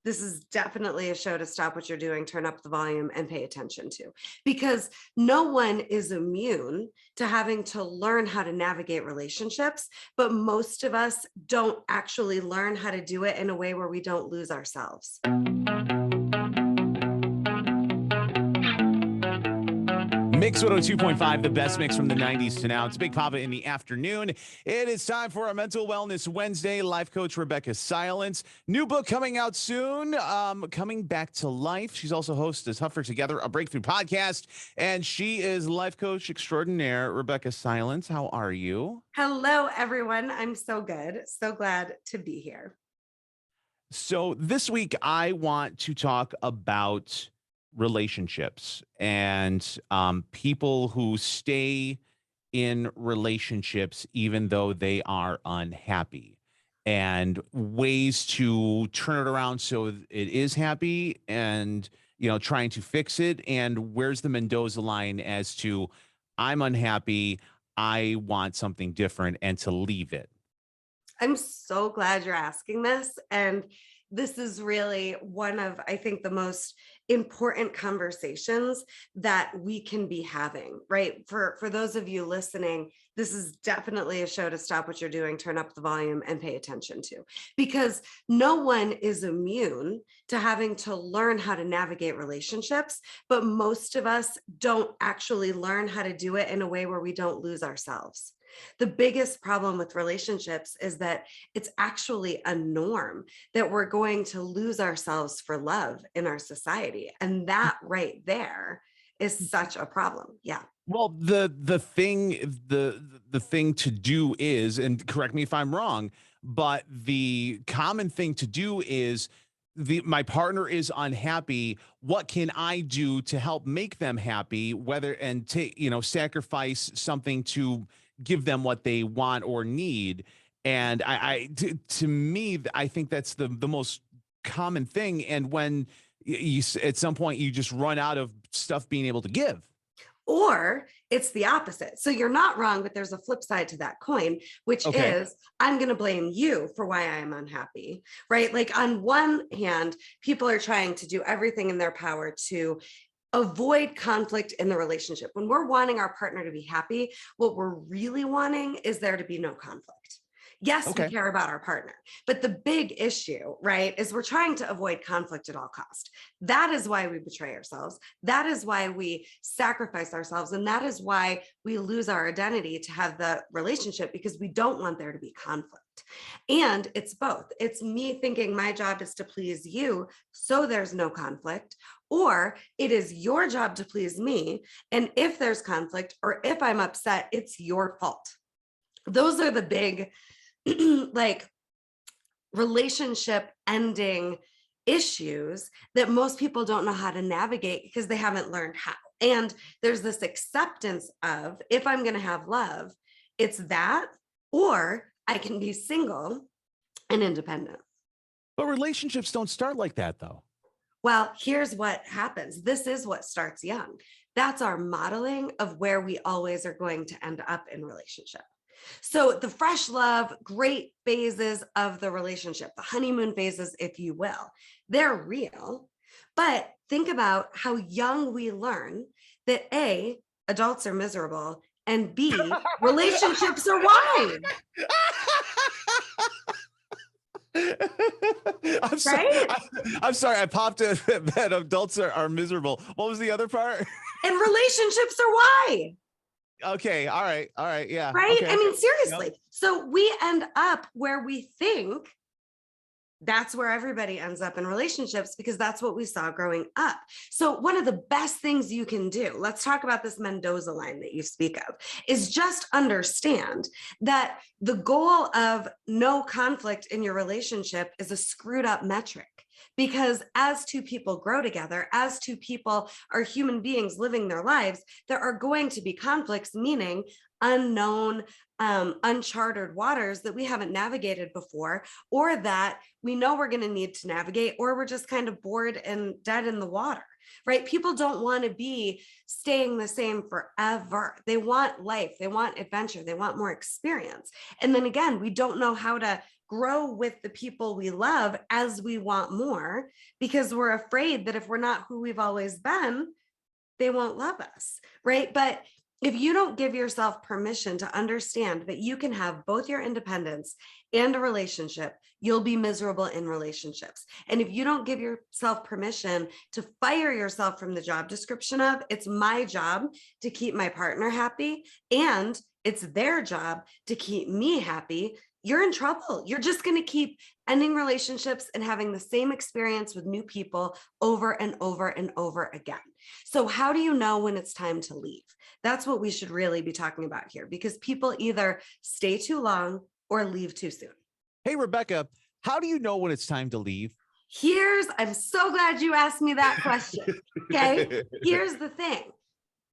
This is definitely a show to stop what you're doing, turn up the volume, and pay attention to, because no one is immune to having to learn how to navigate relationships, but most of us don't actually learn how to do it in a way where we don't lose ourselves. Mix 102.5, the best mix from the 90s to now. It's Big Papa in the afternoon. It is time for our Mental Wellness Wednesday. Life coach Rebecca Silence. New book coming out soon, Coming Back to Life. She's also host of Tougher Together, a breakthrough podcast. And she is life coach extraordinaire, Rebecca Silence. How are you? Hello, everyone. I'm so good. So glad to be here. So this week, I want to talk about relationships and people who stay in relationships even though they are unhappy, and ways to turn it around so it is happy, and trying to fix it. And where's the Mendoza line as to I'm unhappy, I want something different, and to leave it. I'm so glad you're asking this. And this is really one of, I think, the most important conversations that we can be having, right? For those of you listening, this is definitely a show to stop what you're doing, turn up the volume, and pay attention to, because no one is immune to having to learn how to navigate relationships, but most of us don't actually learn how to do it in a way where we don't lose ourselves. The biggest problem with relationships is that it's actually a norm that we're going to lose ourselves for love in our society. And that right there is such a problem. Yeah. Well, the thing to do is, and correct me if I'm wrong, but the common thing to do is, my partner is unhappy. What can I do to help make them happy? Whether and take sacrifice something to give them what they want or need. And to me, I think that's the most common thing. And when you at some point you just run out of stuff being able to give. Or it's the opposite. So you're not wrong, but there's a flip side to that coin, which Okay. is I'm going to blame you for why I am unhappy, right? Like on one hand, people are trying to do everything in their power to avoid conflict in the relationship. When we're wanting our partner to be happy, what we're really wanting is there to be no conflict. Yes, we Okay. care about our partner, but the big issue, right, is we're trying to avoid conflict at all cost. That is why we betray ourselves. That is why we sacrifice ourselves. And that is why we lose our identity to have the relationship, because we don't want there to be conflict. And it's both. It's me thinking my job is to please you, so there's no conflict, or it is your job to please me. And if there's conflict or if I'm upset, it's your fault. Those are the big like relationship ending issues that most people don't know how to navigate because they haven't learned how. And there's this acceptance of, if I'm going to have love, it's that, or I can be single and independent. But relationships don't start like that, though. Well, here's what happens. This is what starts young. That's our modeling of where we always are going to end up in relationship. So the fresh love, great phases of the relationship, the honeymoon phases, if you will, they're real. But think about how young we learn that A, adults are miserable, and B, relationships are wine. Right? I'm sorry. I popped it that adults are miserable. What was the other part? And relationships are why. Okay. All right. Yeah. Right? Okay. I mean, seriously. Yep. So we end up where we think that's where everybody ends up in relationships, because that's what we saw growing up. So one of the best things you can do, let's talk about this Mendoza line that you speak of, is just understand that the goal of no conflict in your relationship is a screwed up metric. Because as two people grow together, as two people are human beings living their lives, there are going to be conflicts, meaning unknown, uncharted waters that we haven't navigated before, or that we know we're going to need to navigate, or we're just kind of bored and dead in the water, right? People don't want to be staying the same forever. They want life, they want adventure, they want more experience. And then again, we don't know how to grow with the people we love as we want more, because we're afraid that if we're not who we've always been, they won't love us, right? But if you don't give yourself permission to understand that you can have both your independence and a relationship, you'll be miserable in relationships. And if you don't give yourself permission to fire yourself from the job description of, it's my job to keep my partner happy and it's their job to keep me happy, you're in trouble. You're just going to keep ending relationships and having the same experience with new people over and over and over again. So how do you know when it's time to leave? That's what we should really be talking about here, because people either stay too long or leave too soon. Hey, Rebecca, how do you know when it's time to leave? I'm so glad you asked me that question. Okay. Here's the thing.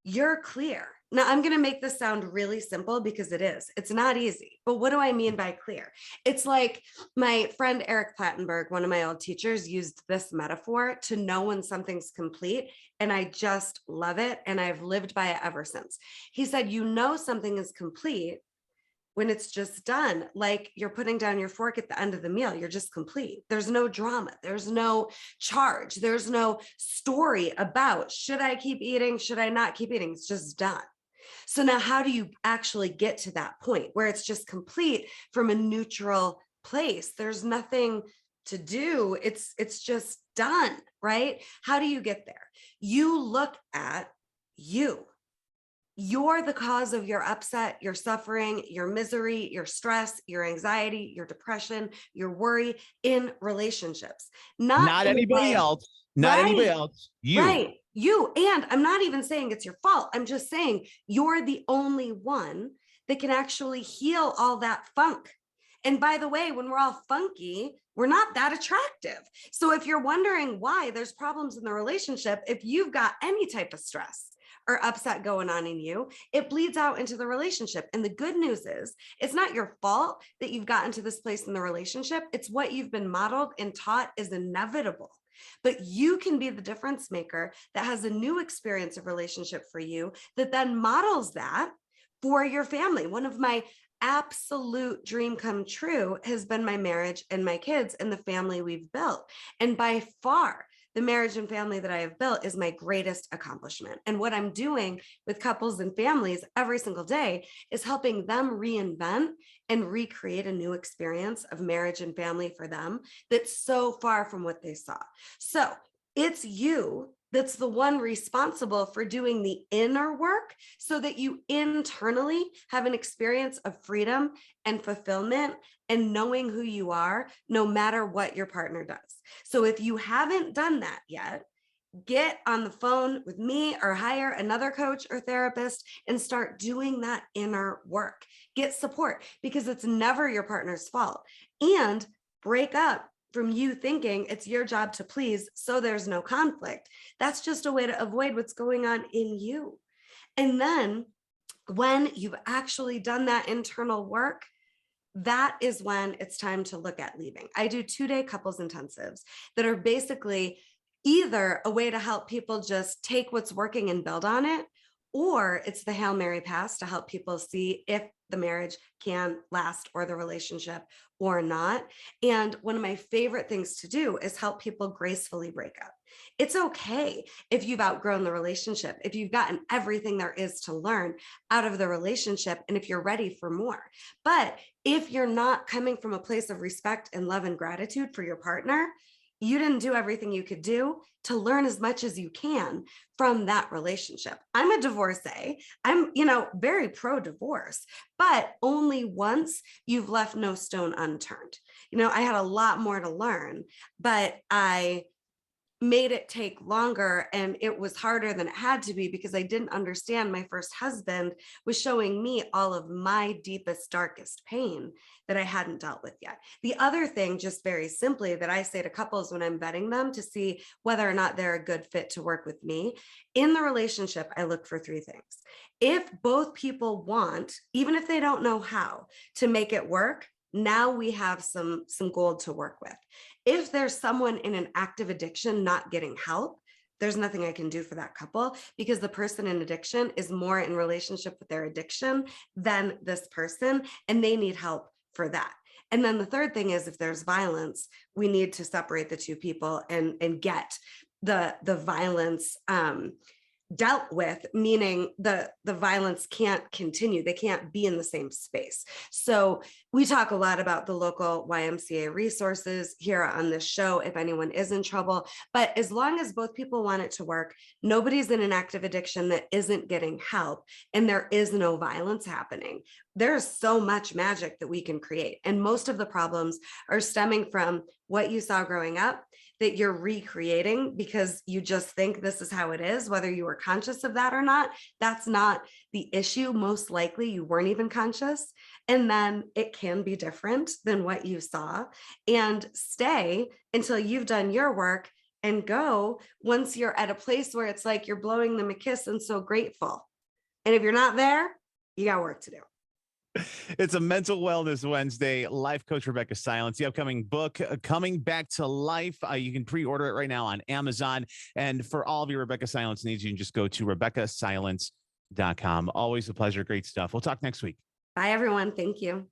You're clear. Now, I'm going to make this sound really simple because it is. It's not easy. But what do I mean by clear? It's like my friend Eric Plattenberg, one of my old teachers, used this metaphor to know when something's complete. And I just love it. And I've lived by it ever since. He said, you know, something is complete when it's just done, like you're putting down your fork at the end of the meal, you're just complete. There's no drama. There's no charge. There's no story about, should I keep eating? Should I not keep eating? It's just done. So now how do you actually get to that point where it's just complete from a neutral place? There's nothing to do. It's just done, right? How do you get there? You look at you. You're the cause of your upset, your suffering, your misery, your stress, your anxiety, your depression, your worry in relationships. Not anybody else. Not anybody else. You. Right. You. And I'm not even saying it's your fault. I'm just saying you're the only one that can actually heal all that funk. And by the way, when we're all funky, we're not that attractive. So if you're wondering why there's problems in the relationship, if you've got any type of stress or upset going on in you, it bleeds out into the relationship. And the good news is it's not your fault that you've gotten to this place in the relationship. It's what you've been modeled and taught is inevitable. But you can be the difference maker that has a new experience of relationship for you that then models that for your family. One of my absolute dream come true has been my marriage and my kids and the family we've built. And by far, the marriage and family that I have built is my greatest accomplishment. And what I'm doing with couples and families every single day is helping them reinvent and recreate a new experience of marriage and family for them that's so far from what they saw. So it's you that's the one responsible for doing the inner work so that you internally have an experience of freedom and fulfillment and knowing who you are, no matter what your partner does. So if you haven't done that yet, get on the phone with me or hire another coach or therapist and start doing that inner work. Get support because it's never your partner's fault. And break up from you thinking it's your job to please, so there's no conflict. That's just a way to avoid what's going on in you. And then when you've actually done that internal work, that is when it's time to look at leaving. I do 2-day couples intensives that are basically either a way to help people just take what's working and build on it, or it's the Hail Mary pass to help people see if the marriage can last or the relationship or not. And one of my favorite things to do is help people gracefully break up. It's okay if you've outgrown the relationship, if you've gotten everything there is to learn out of the relationship, and if you're ready for more. But if you're not coming from a place of respect and love and gratitude for your partner, you didn't do everything you could do to learn as much as you can from that relationship. I'm a divorcee. I'm, very pro-divorce, but only once you've left no stone unturned. I had a lot more to learn, but I made it take longer and it was harder than it had to be because I didn't understand my first husband was showing me all of my deepest, darkest pain that I hadn't dealt with yet. The other thing, just very simply, that I say to couples when I'm vetting them to see whether or not they're a good fit to work with me, in the relationship, I look for 3 things. If both people want, even if they don't know how, to make it work, now we have some gold to work with. If there's someone in an active addiction not getting help, there's nothing I can do for that couple because the person in addiction is more in relationship with their addiction than this person, and they need help for that. And then the third thing is, if there's violence, we need to separate the two people and get the violence dealt with, meaning the violence can't continue. They can't be in the same space. So we talk a lot about the local YMCA resources here on this show if anyone is in trouble. But as long as both people want it to work, nobody's in an active addiction that isn't getting help, and there is no violence happening. There's so much magic that we can create. And most of the problems are stemming from what you saw growing up that you're recreating because you just think this is how it is, whether you were conscious of that or not. That's not the issue. Most likely you weren't even conscious. And then it can be different than what you saw. And stay until you've done your work, and go once you're at a place where it's like you're blowing them a kiss and so grateful. And if you're not there, you got work to do. It's a Mental Wellness Wednesday. Life coach Rebecca Silence, the upcoming book, Coming Back to Life. You can pre-order it right now on Amazon. And for all of your Rebecca Silence needs, you can just go to RebeccaSilence.com. Always a pleasure. Great stuff. We'll talk next week. Bye, everyone. Thank you.